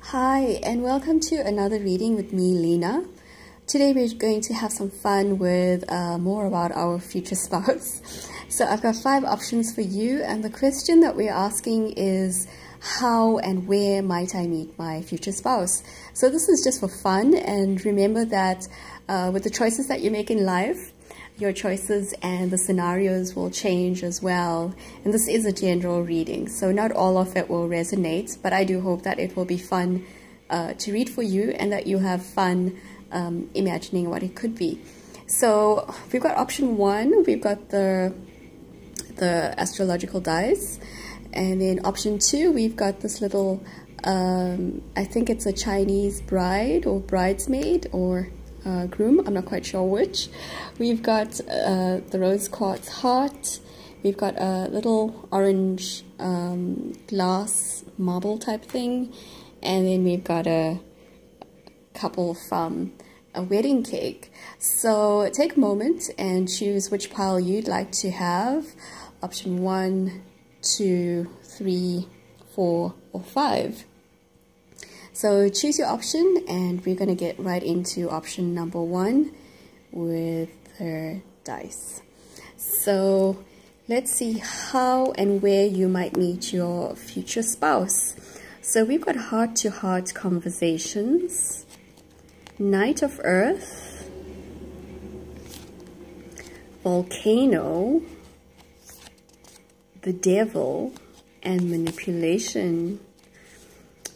Hi, and welcome to another reading with me, Lena. Today we're going to have some fun with more about our future spouse. So I've got 5 options for you, and the question that we're asking is, how and where might I meet my future spouse? So this is just for fun, and remember that with the choices that you make in life, your choices and the scenarios will change as well. And this is a general reading, so not all of it will resonate, but I do hope that it will be fun to read for you and that you have fun imagining what it could be. So we've got option 1, we've got the Astrological Dice, and then option 2, we've got this little, I think it's a Chinese bride or bridesmaid or groom, I'm not quite sure which. We've got the rose quartz heart. We've got a little orange glass marble type thing, and then we've got a couple from a wedding cake. So take a moment and choose which pile you'd like to have. Option 1, 2, 3, 4, or 5. So choose your option, and we're going to get right into option number 1 with her dice. So let's see how and where you might meet your future spouse. So we've got heart-to-heart conversations, Knight of Earth, Volcano, the Devil, and Manipulation.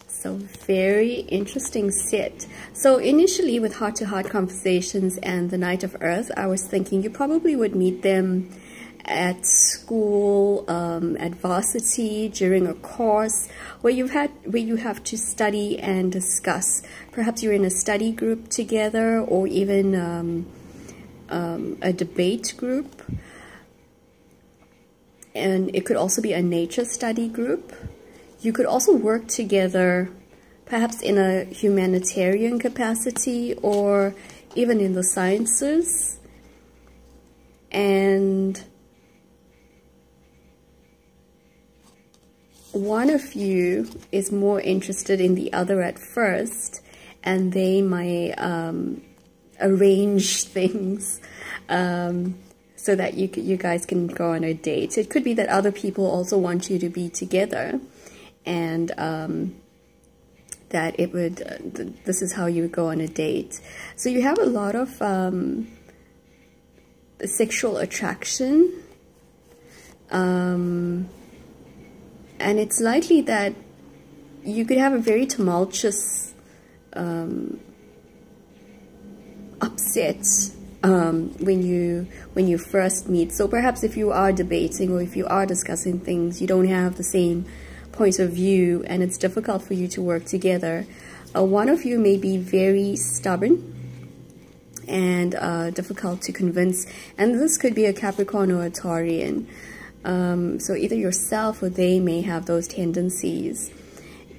So very interesting set. So initially with heart-to-heart conversations and the Knight of Earth, I was thinking you probably would meet them at school, at varsity, during a course where you have to study and discuss. Perhaps you're in a study group together, or even a debate group. And it could also be a nature study group. You could also work together, perhaps in a humanitarian capacity or even in the sciences. And one of you is more interested in the other at first, and they might arrange things so that you guys can go on a date. It could be that other people also want you to be together, and that it would this is how you would go on a date. So you have a lot of sexual attraction, and it's likely that you could have a very tumultuous upset when you first meet. So perhaps if you are debating or if you are discussing things, you don't have the same point of view, and it's difficult for you to work together. One of you may be very stubborn and difficult to convince, and this could be a Capricorn or a Taurian. So either yourself or they may have those tendencies.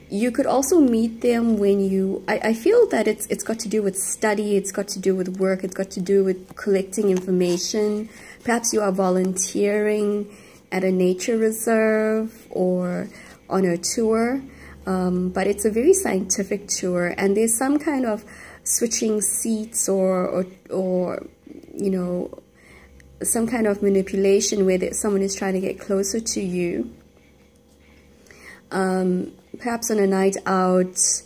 You could also meet them when you, I feel that it's got to do with study, it's got to do with work, it's got to do with collecting information. Perhaps you are volunteering at a nature reserve or on a tour, but it's a very scientific tour, and there's some kind of switching seats or you know, some kind of manipulation where someone is trying to get closer to you. Perhaps on a night out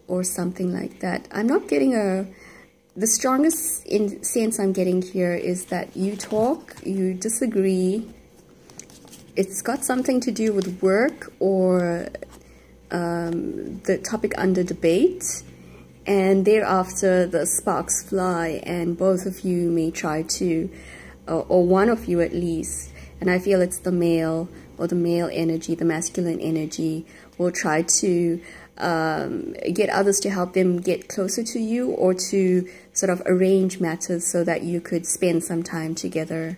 or something like that. I'm not getting the strongest sense I'm getting here is that you talk, you disagree. It's got something to do with work or the topic under debate, and thereafter the sparks fly, and both of you may try to, or one of you at least, and I feel it's the male or the male energy, the masculine energy, will try to get others to help them get closer to you, or to sort of arrange matters so that you could spend some time together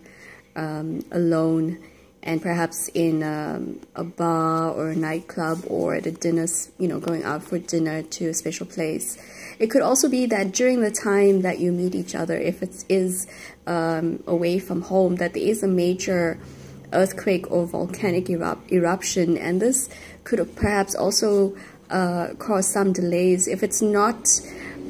alone, and perhaps in a bar or a nightclub or at a dinner, you know, going out for dinner to a special place. It could also be that during the time that you meet each other, if it is away from home, that there is a major earthquake or volcanic eruption, and this could perhaps also cause some delays. If it's not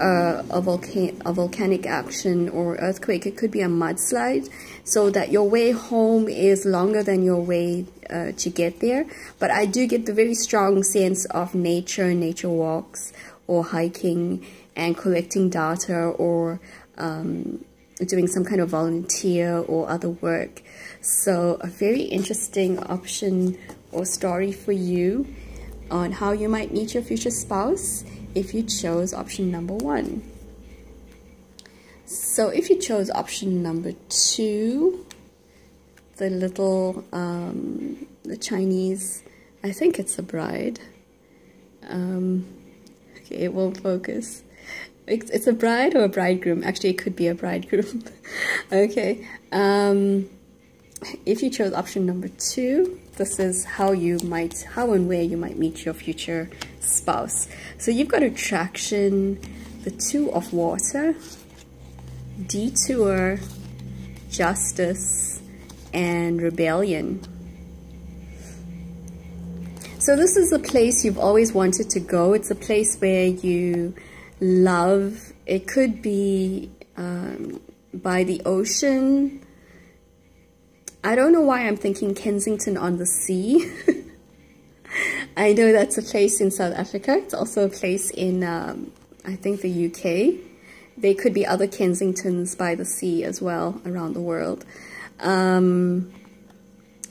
a volcanic action or earthquake, it could be a mudslide, so that your way home is longer than your way to get there. But I do get the very strong sense of nature walks or hiking and collecting data or doing some kind of volunteer or other work. So a very interesting option or story for you on how you might meet your future spouse if you chose option number 1. So if you chose option number 2, the little, the Chinese, I think it's a bride. Okay, it won't focus. It's a bride or a bridegroom. Actually, it could be a bridegroom. Okay. If you chose option number 2, this is how and where you might meet your future spouse. So you've got attraction, the 2 of water, detour, justice, and rebellion. So this is a place you've always wanted to go. It's a place where you love. It could be by the ocean. I don't know why I'm thinking Kensington on the Sea. I know that's a place in South Africa. It's also a place in, I think, the UK. There could be other Kensingtons by the sea as well around the world.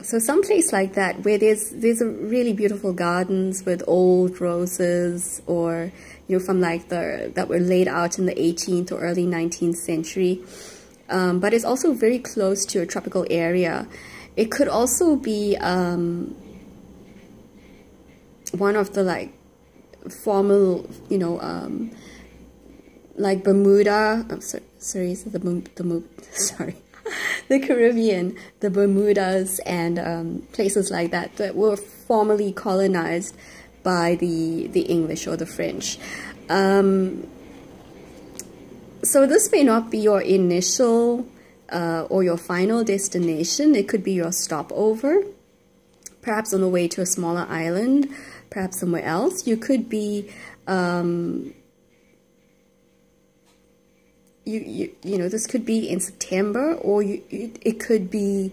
So some place like that where there's a really beautiful gardens with old roses, or from like that were laid out in the 18th or early 19th century. But it's also very close to a tropical area. It could also be one of the like formal, like Bermuda. I'm sorry, is it the Caribbean, the Bermudas, and places like that were formerly colonized by the English or the French. So this may not be your initial or your final destination. It could be your stopover, perhaps on the way to a smaller island, perhaps somewhere else. You could be, this could be in September, or it could be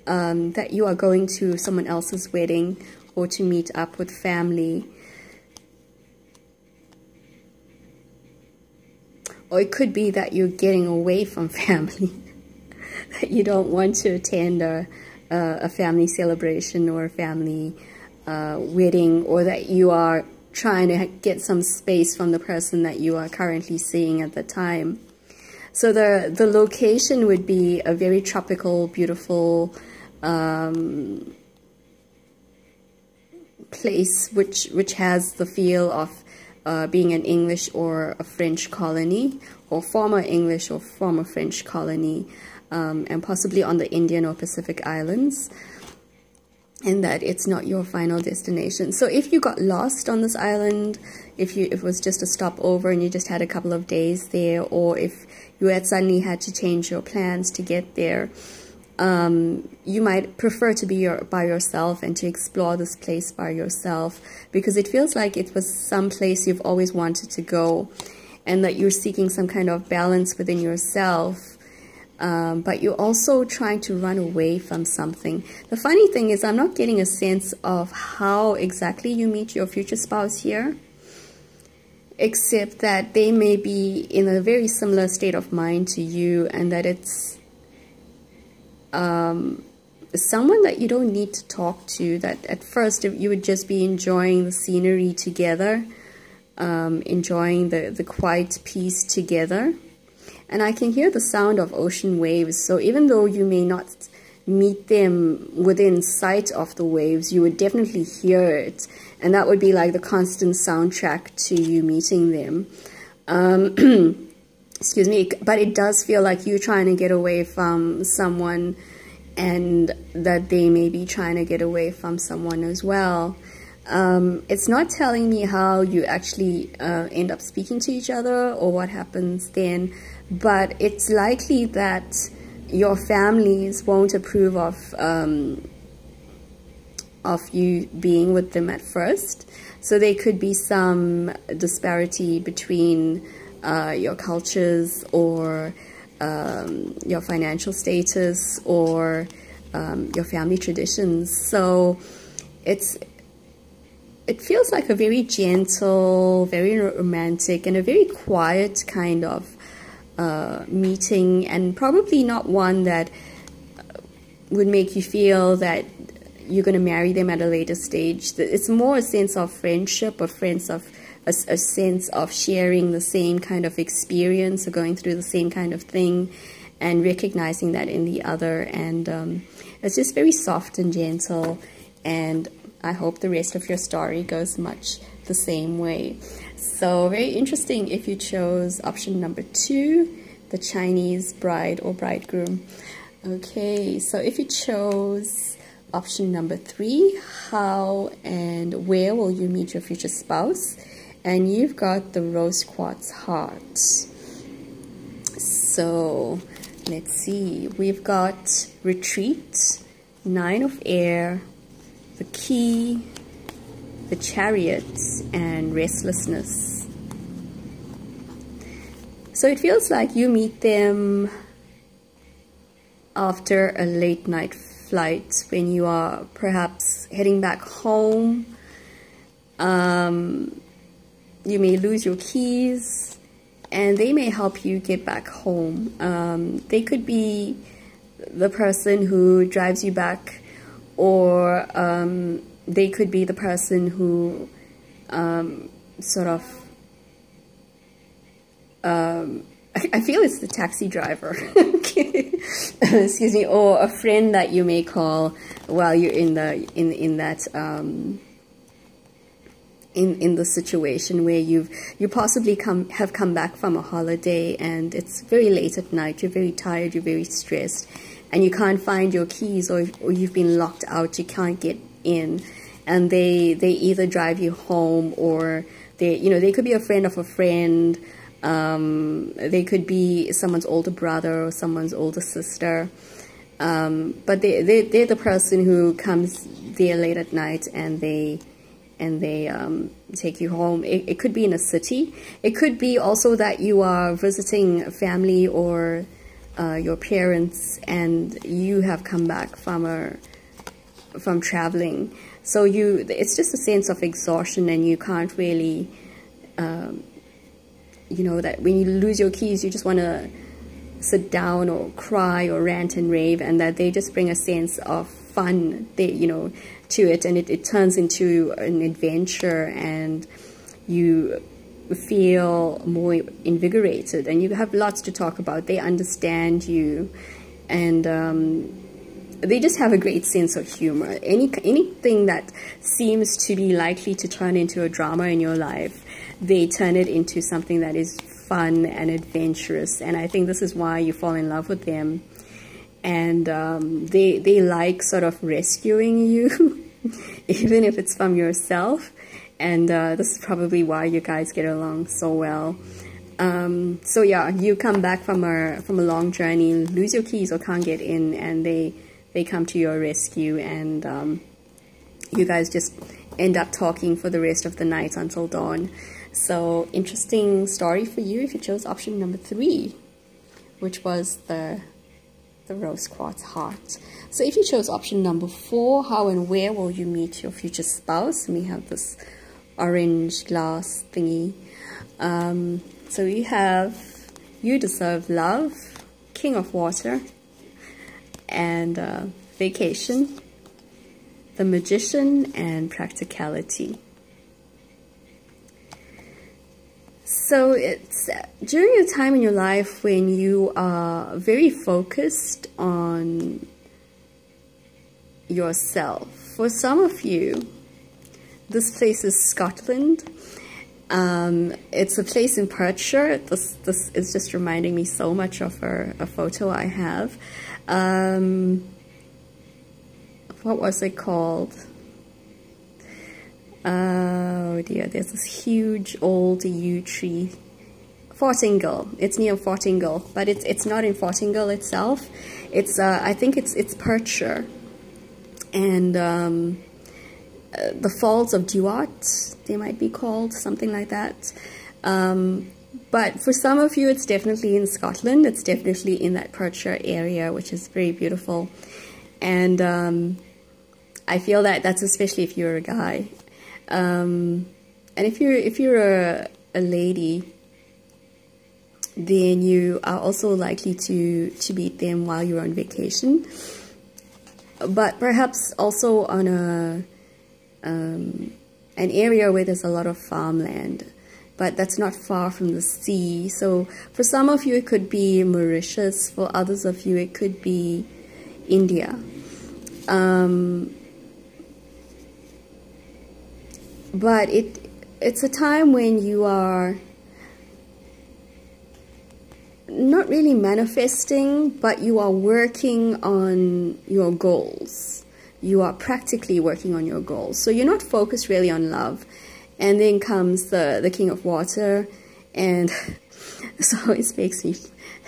that you are going to someone else's wedding or to meet up with family. Or it could be that you're getting away from family, that you don't want to attend a family celebration or a family wedding, or that you are trying to get some space from the person that you are currently seeing at the time. So the location would be a very tropical, beautiful place, which has the feel of being an English or a French colony, or former English or former French colony, and possibly on the Indian or Pacific Islands, and that it's not your final destination. So if you got lost on this island, if it was just a stopover and you just had a couple of days there, or if you had suddenly had to change your plans to get there, you might prefer to be by yourself and to explore this place by yourself, because it feels like it was some place you've always wanted to go, and that you're seeking some kind of balance within yourself, but you're also trying to run away from something. The funny thing is, I'm not getting a sense of how exactly you meet your future spouse here, except that they may be in a very similar state of mind to you, and that it's someone that you don't need to talk to, that at first you would just be enjoying the scenery together, enjoying the quiet peace together. And I can hear the sound of ocean waves, so even though you may not meet them within sight of the waves, you would definitely hear it, and that would be like the constant soundtrack to you meeting them. Excuse me, but it does feel like you're trying to get away from someone, and that they may be trying to get away from someone as well. It's not telling me how you actually end up speaking to each other or what happens then, but it's likely that your families won't approve of you being with them at first. So there could be some disparity between your cultures, or your financial status, or your family traditions. So it feels like a very gentle, very romantic, and a very quiet kind of meeting, and probably not one that would make you feel that you're going to marry them at a later stage. It's more a sense of friendship, a sense of sharing the same kind of experience, or going through the same kind of thing, and recognizing that in the other. And it's just very soft and gentle, and I hope the rest of your story goes much the same way. So very interesting if you chose option number 2, the Chinese bride or bridegroom. Okay, so if you chose option number 3, how and where will you meet your future spouse? And you've got the rose quartz heart. So let's see, we've got retreat, 9 of air, the key, the chariot, and restlessness. So it feels like you meet them after a late night flight, when you are perhaps heading back home. You may lose your keys, and they may help you get back home. They could be the person who drives you back, or they could be the person who sort of, I feel it's the taxi driver, excuse me, or a friend that you may call while you're in the in the situation where you possibly have come back from a holiday, and it's very late at night, you're very tired, you're very stressed, and you can't find your keys, or you've been locked out, you can't get in, and they either drive you home, or they could be a friend of a friend. They could be someone's older brother or someone's older sister, but they're the person who comes there late at night, and they take you home. It could be in a city. It could be also that you are visiting family or your parents, and you have come back from traveling. So it's just a sense of exhaustion, and you can't really, that when you lose your keys, you just want to sit down or cry or rant and rave, and that they just bring a sense of fun, to it, and it turns into an adventure, and you feel more invigorated, and you have lots to talk about. They understand you, and they just have a great sense of humor. Anything that seems to be likely to turn into a drama in your life, they turn it into something that is fun and adventurous, and I think this is why you fall in love with them. And they like sort of rescuing you, even if it's from yourself. And this is probably why you guys get along so well. So yeah, you come back from a long journey, lose your keys or can't get in, and they come to your rescue, and you guys just end up talking for the rest of the night until dawn. So interesting story for you if you chose option number 3, which was the rose quartz heart. So if you chose option number 4, how and where will you meet your future spouse? And we have this orange glass thingy. So we have you deserve love, king of water, and vacation, the magician, and practicality. So it's during a time in your life when you are very focused on yourself. For some of you, this place is Scotland. It's a place in Perthshire. This is just reminding me so much of a photo I have. What was it called? Oh dear, there's this huge old yew tree. Fortingal. It's near Fortingal, but it's not in Fortingal itself. It's I think it's Perthshire, and the Falls of Duat, they might be called, something like that. But for some of you, it's definitely in Scotland. It's definitely in that Perthshire area, which is very beautiful. And I feel that that's especially if you're a guy. And if you're a lady, then you are also likely to meet them while you're on vacation. But perhaps also on an area where there's a lot of farmland, but that's not far from the sea. So for some of you, it could be Mauritius. For others of you, it could be India. But it's a time when you are not really manifesting, but you are working on your goals. You are practically working on your goals. So you're not focused really on love. And then comes the King of Water, and so it makes me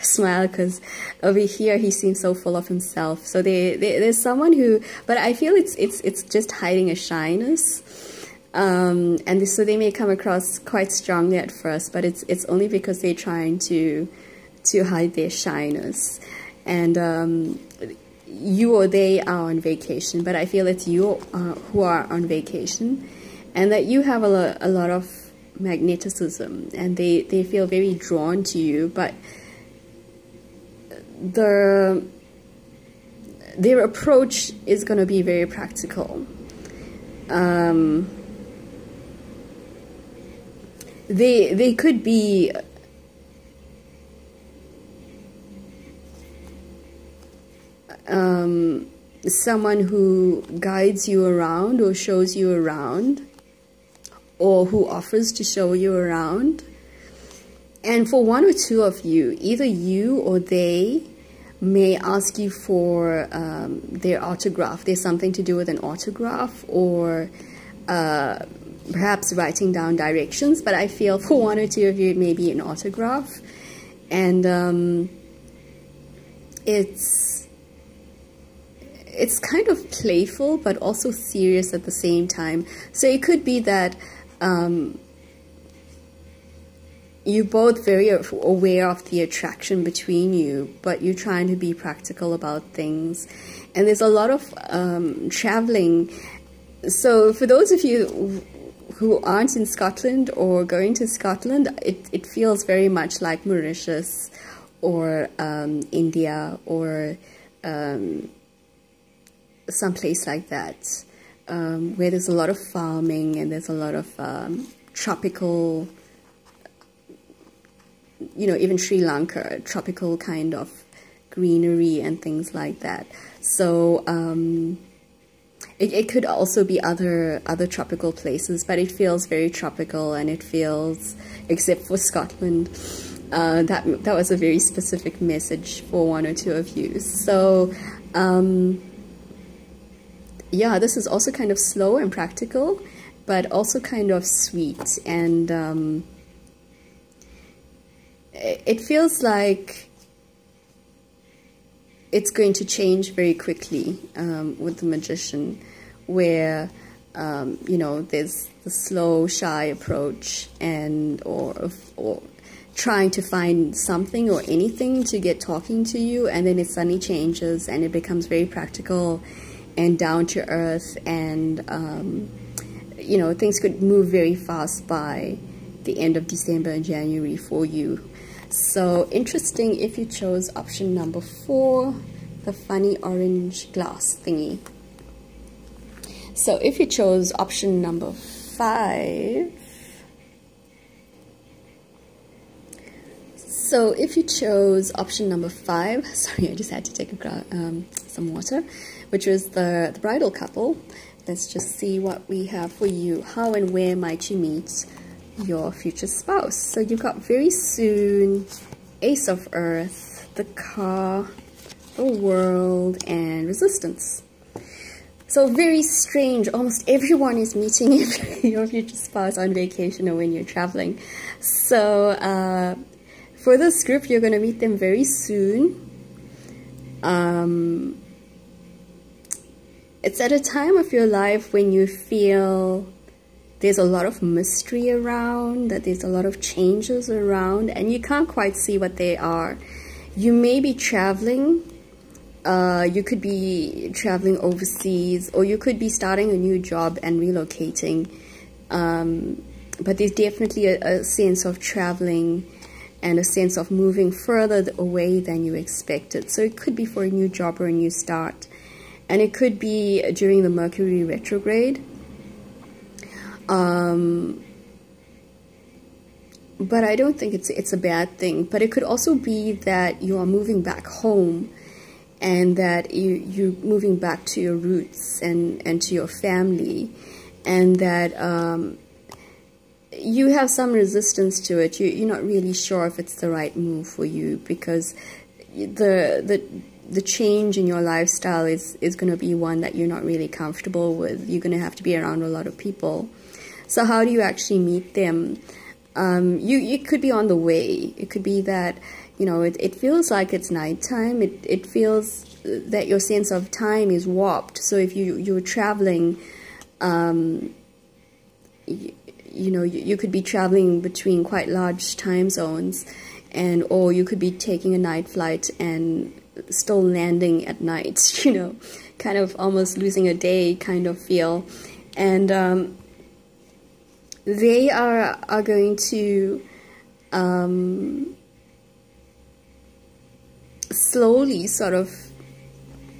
smile because over here he seems so full of himself. So there's someone who, but I feel it's just hiding a shyness. And so they may come across quite strongly at first, but it's only because they're trying to hide their shyness. And you or they are on vacation, but I feel it's you who are on vacation, and that you have a lot of magnetism, and they feel very drawn to you, but their approach is going to be very practical. They could be someone who guides you around or shows you around, or who offers to show you around. And for one or two of you, either you or they may ask you for their autograph. There's something to do with an autograph, or perhaps writing down directions. But I feel for one or two of you, it may be an autograph. And it's kind of playful, but also serious at the same time. So it could be that you're both very aware of the attraction between you, but you're trying to be practical about things. And there's a lot of traveling. So for those of you who aren't in Scotland or going to Scotland, it feels very much like Mauritius or India or someplace like that, where there's a lot of farming and there's a lot of tropical, even Sri Lanka, tropical kind of greenery and things like that. So it could also be other tropical places, but it feels very tropical, and it feels, except for Scotland, that was a very specific message for one or two of you. So yeah, this is also kind of slow and practical, but also kind of sweet. And it feels like it's going to change very quickly with the Magician, where there's the slow, shy approach, and or trying to find something or anything to get talking to you, and then it suddenly changes and it becomes very practical and down to earth, and things could move very fast by the end of December and January for you. So interesting if you chose option number 4, the funny orange glass thingy. So if you chose option number 5, sorry, I just had to take some water, which was the bridal couple. Let's just see what we have for you. How and where might you meet your future spouse? So you've got very soon, Ace of Earth, the car, the world, and resistance. So very strange. Almost everyone is meeting your future spouse on vacation or when you're traveling. So for this group, you're going to meet them very soon. It's at a time of your life when you feel there's a lot of mystery around, that there's a lot of changes around, and you can't quite see what they are. You may be traveling. You could be traveling overseas, or you could be starting a new job and relocating. But there's definitely a sense of traveling and a sense of moving further away than you expected. So it could be for a new job or a new start. And it could be during the Mercury retrograde. But I don't think it's a bad thing. But it could also be that you are moving back home, and that you're moving back to your roots and to your family, and that you have some resistance to it. You're not really sure if it's the right move for you, because the change in your lifestyle is going to be one that you're not really comfortable with. You're going to have to be around a lot of people. So how do you actually meet them? You could be on the way. It could be that, you know, it feels like it's nighttime. It feels that your sense of time is warped. So if you're traveling, you know, you could be traveling between quite large time zones, or you could be taking a night flight and still landing at night, you know, kind of almost losing a day kind of feel. And they are going to slowly sort of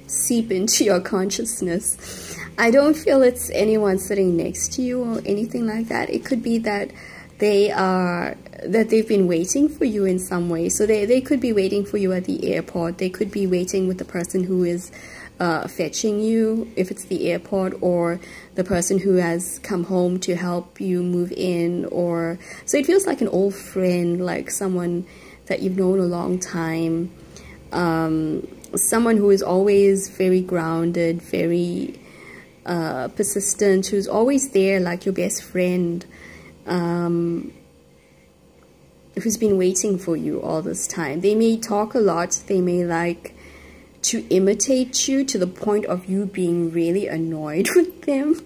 seep into your consciousness. I don't feel it's anyone sitting next to you or anything like that. It could be that they've been waiting for you in some way. So they could be waiting for you at the airport. They could be waiting with the person who is fetching you, if it's the airport, or the person who has come home to help you move in. Or so it feels like an old friend, like someone that you've known a long time, someone who is always very grounded, very persistent, who's always there, like your best friend, who's been waiting for you all this time. They may talk a lot. They may like to imitate you to the point of you being really annoyed with them.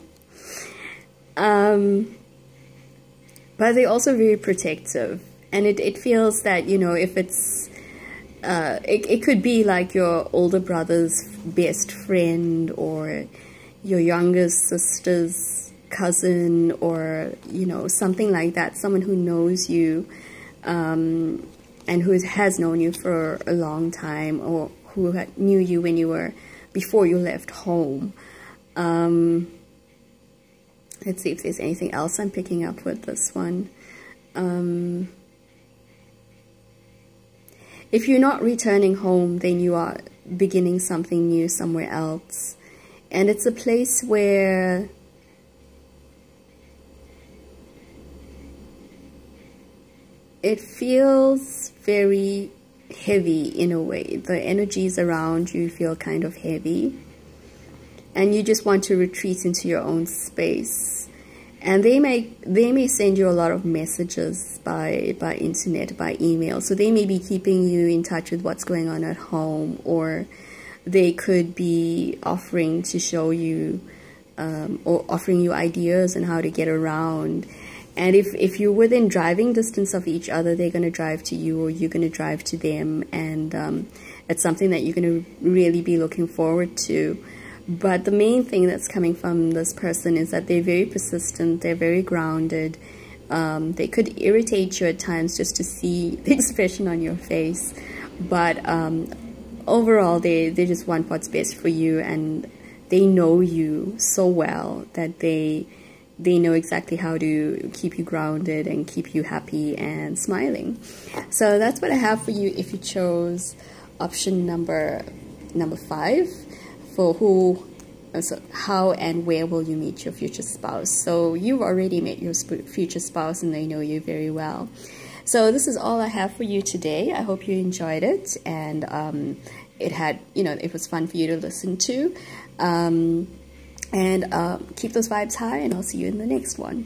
But they're also very protective. And it feels that, you know, if it's it could be like your older brother's best friend, or your youngest sister's cousin, or, you know, something like that. Someone who knows you, and who has known you for a long time, or who knew you when you were, before you left home. Let's see if there's anything else I'm picking up with this one. If you're not returning home, then you are beginning something new somewhere else. And it's a place where it feels very heavy in a way. The energies around you feel kind of heavy, and you just want to retreat into your own space. And they may send you a lot of messages by internet, by email. So they may be keeping you in touch with what's going on at home, or they could be offering to show you or offering you ideas on how to get around. And if you're within driving distance of each other, they're going to drive to you, or you're going to drive to them. And it's something that you're going to really be looking forward to. But the main thing that's coming from this person is that they're very persistent, they're very grounded. They could irritate you at times just to see the expression on your face. But overall, they just want what's best for you, and they know you so well that they know exactly how to keep you grounded and keep you happy and smiling. So that's what I have for you if you chose option number 5 for how and where will you meet your future spouse. So you've already met your future spouse and they know you very well. So this is all I have for you today. I hope you enjoyed it, and it was fun for you to listen to. And keep those vibes high, and I'll see you in the next one.